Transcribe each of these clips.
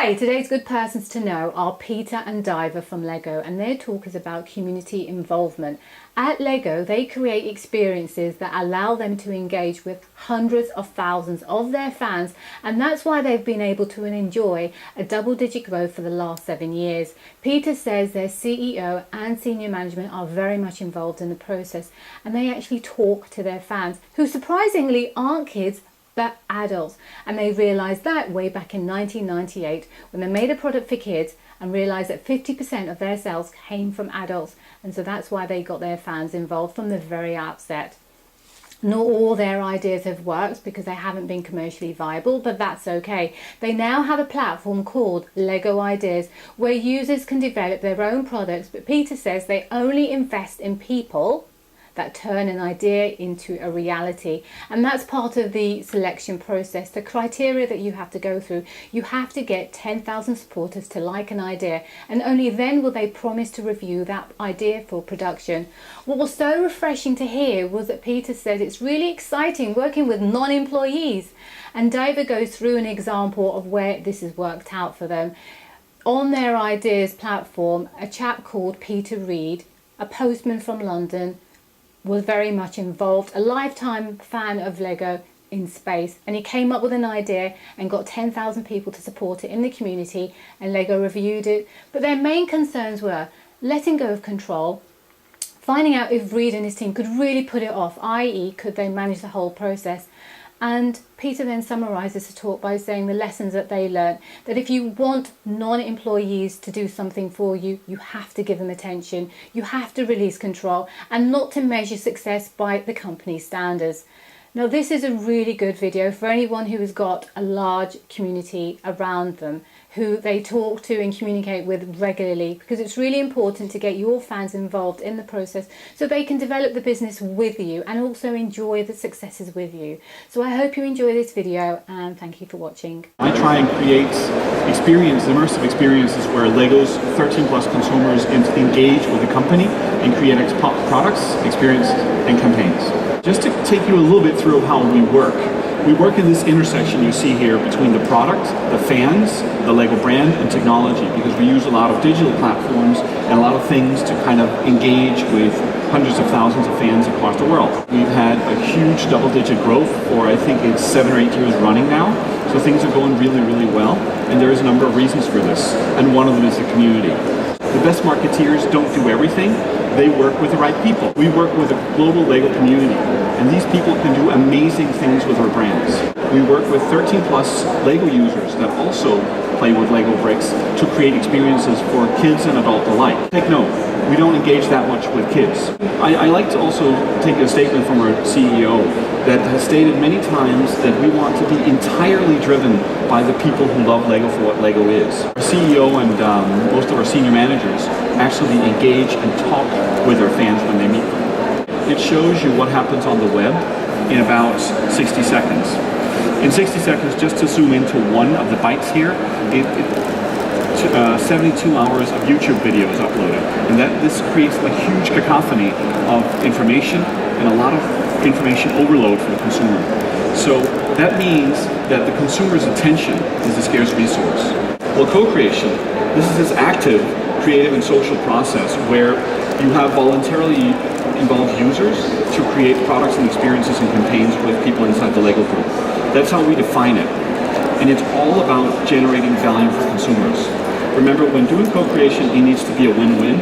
Hi, today's good persons to know are Peter and Daiva from Lego, and their talk is about community involvement. At Lego, they create experiences that allow them to engage with hundreds of thousands of their fans, and that's why they've been able to enjoy a double-digit growth for the last 7 years. Peter says their CEO and senior management are very much involved in the process, and they actually talk to their fans, who surprisingly aren't kids, but adults. And they realised that way back in 1998 when they made a product for kids and realised that 50% of their sales came from adults, and so that's why they got their fans involved from the very outset. Not all their ideas have worked because they haven't been commercially viable, but that's okay. They now have a platform called Lego Ideas where users can develop their own products, but Peter says they only invest in people that turn an idea into a reality, and that's part of the selection process. The criteria that you have to go through: you have to get 10,000 supporters to like an idea, and only then will they promise to review that idea for production. What was so refreshing to hear was that Peter said it's really exciting working with non-employees, and Daiva goes through an example of where this has worked out for them. On their ideas platform, a chap called Peter Reid, a postman from London, was very much involved, a lifetime fan of Lego in space, and he came up with an idea and got 10,000 people to support it in the community, and Lego reviewed it. But their main concerns were letting go of control, finding out if Reid and his team could really put it off, i.e. could they manage the whole process. And Peter then summarises the talk by saying the lessons that they learned, that if you want non-employees to do something for you, you have to give them attention, you have to release control, and not to measure success by the company's standards. Now, this is a really good video for anyone who has got a large community around them, who they talk to and communicate with regularly, because it's really important to get your fans involved in the process so they can develop the business with you and also enjoy the successes with you. So I hope you enjoy this video, and thank you for watching. I try and create immersive experiences where Lego's 13 plus consumers engage with the company and create products, experiences and campaigns. Just to take you a little bit through how we work in this intersection you see here between the product, the fans, the Lego brand, and technology, because we use a lot of digital platforms and a lot of things to kind of engage with hundreds of thousands of fans across the world. We've had a huge double-digit growth for, I think it's 7 or 8 years running now, so things are going really, really well, and there is a number of reasons for this, and one of them is the community. The best marketeers don't do everything, they work with the right people. We work with a global Lego community, and these people can do amazing things with our brands. We work with 13 plus Lego users that also play with Lego bricks to create experiences for kids and adults alike. Take note, we don't engage that much with kids. I like to also take a statement from our CEO that has stated many times that we want to be entirely driven by the people who love Lego for what Lego is. Our CEO and most of our senior managers actually engage and talk with our fans when they meet them. It shows you what happens on the web in about 60 seconds. In 60 seconds, just to zoom into one of the bytes here, 72 hours of YouTube videos uploaded, and this creates a huge cacophony of information and a lot of information overload for the consumer. So that means that the consumer's attention is a scarce resource. Well, co-creation, this is this active, creative and social process where you have voluntarily involved users to create products and experiences and campaigns with people inside the Lego group. That's how we define it. And it's all about generating value for consumers. Remember, when doing co-creation, it needs to be a win-win.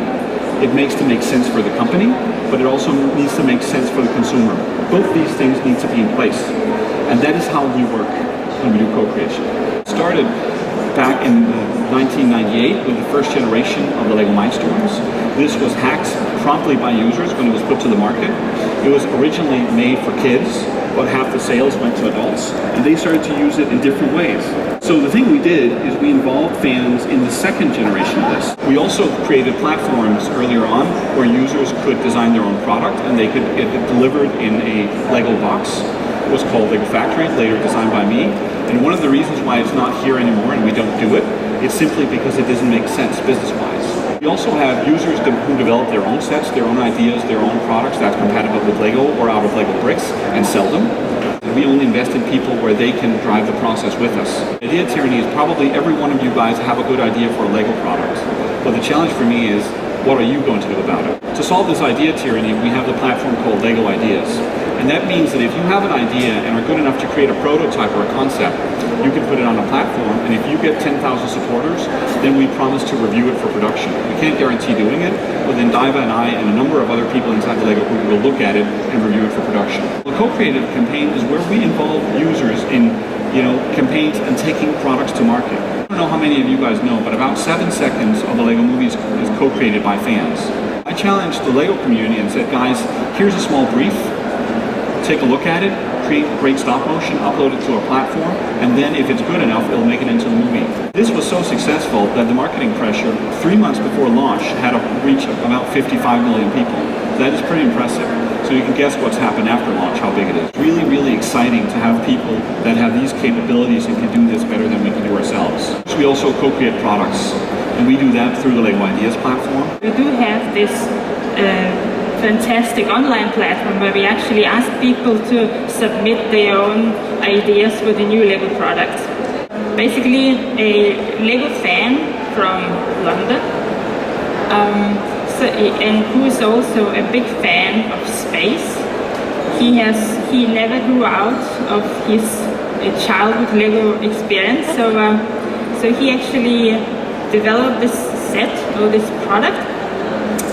It makes to make sense for the company, but it also needs to make sense for the consumer. Both these things need to be in place. And that is how we work when we do co-creation. It started back in 1998 with the first generation of the Lego Mindstorms. This was hacked promptly by users when it was put to the market. It was originally made for kids, but half the sales went to adults, and they started to use it in different ways. So the thing we did is we involved fans in the second generation of this. We also created platforms earlier on where users could design their own product and they could get it delivered in a Lego box. It was called Lego Factory, later designed by me. And one of the reasons why it's not here anymore and we don't do it, it's simply because it doesn't make sense business-wise. We also have users who develop their own sets, their own ideas, their own products that's compatible with Lego or out of Lego bricks and sell them. We only invest in people where they can drive the process with us. Idea tyranny is probably every one of you guys have a good idea for a Lego product. But the challenge for me is, what are you going to do about it? To solve this idea tyranny, we have the platform called Lego Ideas. And that means that if you have an idea and are good enough to create a prototype or a concept, you can put it on a platform, and if you get 10,000 supporters, then we promise to review it for production. We can't guarantee doing it, but then Daiva and I and a number of other people inside the Lego group will look at it and review it for production. The co-creative campaign is where we involve users in campaigns and taking products to market. I don't know how many of you guys know, but about 7 seconds of the Lego movie is co-created by fans. I challenged the Lego community and said, guys, here's a small brief, take a look at it, create great stop motion, upload it to a platform, and then if it's good enough, it'll make it into a movie. This was so successful that the marketing pressure, 3 months before launch, had a reach of about 55 million people. That is pretty impressive. So you can guess what's happened after launch, how big it is. Really, really exciting to have people that have these capabilities and can do this better than we can do ourselves. We also co-create products, and we do that through the Lego Ideas platform. We do have this fantastic online platform where we actually ask people to submit their own ideas for the new Lego products. Basically, a Lego fan from London, and who is also a big fan of space. He never grew out of his childhood Lego experience, so he actually developed this set or this product,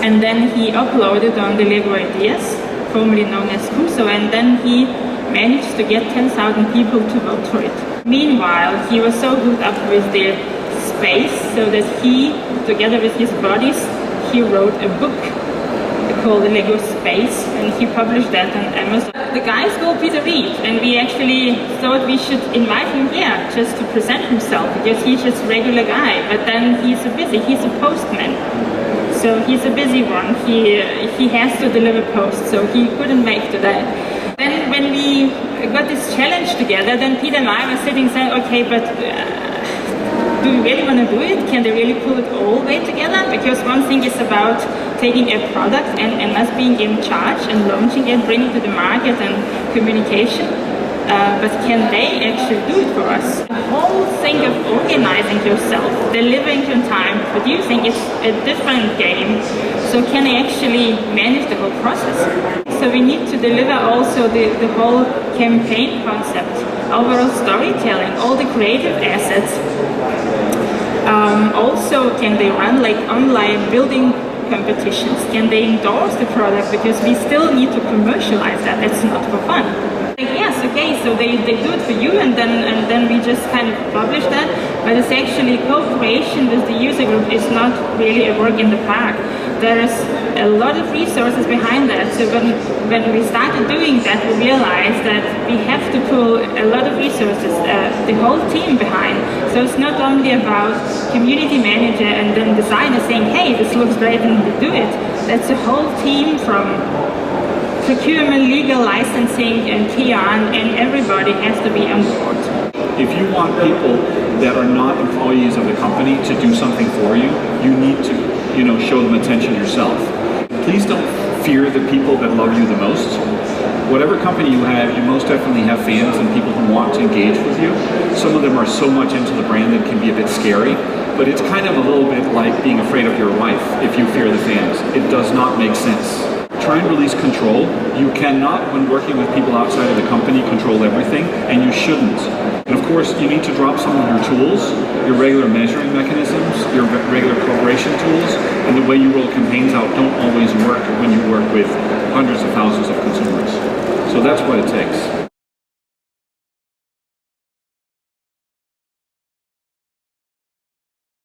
and then he uploaded on the Lego Ideas, formerly known as Kuso, and then he managed to get 10,000 people to vote for it. Meanwhile, he was so hooked up with the space, so that he, together with his buddies, he wrote a book called Lego Space, and he published that on Amazon. The guy is called Reid, and we actually thought we should invite him here just to present himself, because he's just a regular guy, but then he's a postman. So he's a busy one. He has to deliver posts, so he couldn't make today. Then when we got this challenge together, then Peter and I were sitting saying, okay, but do we really want to do it? Can they really pull it all the way together? Because one thing is about taking a product and us being in charge and launching it, bringing it to the market and communication. But can they actually do it for us? The whole thing of organizing yourself, delivering on time, producing is a different game. So can they actually manage the whole process? So we need to deliver also the whole campaign concept, overall storytelling, all the creative assets. Also, can they run like online building competitions? Can they endorse the product? Because we still need to commercialize that. It's not for fun. Yes, okay, so they do it for you, and then we just kind of publish that, but it's actually co-creation with the user group is not really a work in the park. There's a lot of resources behind that, so when we started doing that, we realized that we have to pull a lot of resources, the whole team behind. So it's not only about community manager and then designer saying, hey, this looks great, and we do it. That's a whole team from procurement, legal, licensing, and PR, and everybody has to be on board. If you want people that are not employees of the company to do something for you, you need to, show them attention yourself. Please don't fear the people that love you the most. Whatever company you have, you most definitely have fans and people who want to engage with you. Some of them are so much into the brand that it can be a bit scary, but it's kind of a little bit like being afraid of your wife if you fear the fans. It does not make sense. Try and release control. You cannot, when working with people outside of the company, control everything, and you shouldn't. And of course, you need to drop some of your tools, your regular measuring mechanisms, your regular collaboration tools, and the way you roll campaigns out don't always work when you work with hundreds of thousands of consumers. So that's what it takes.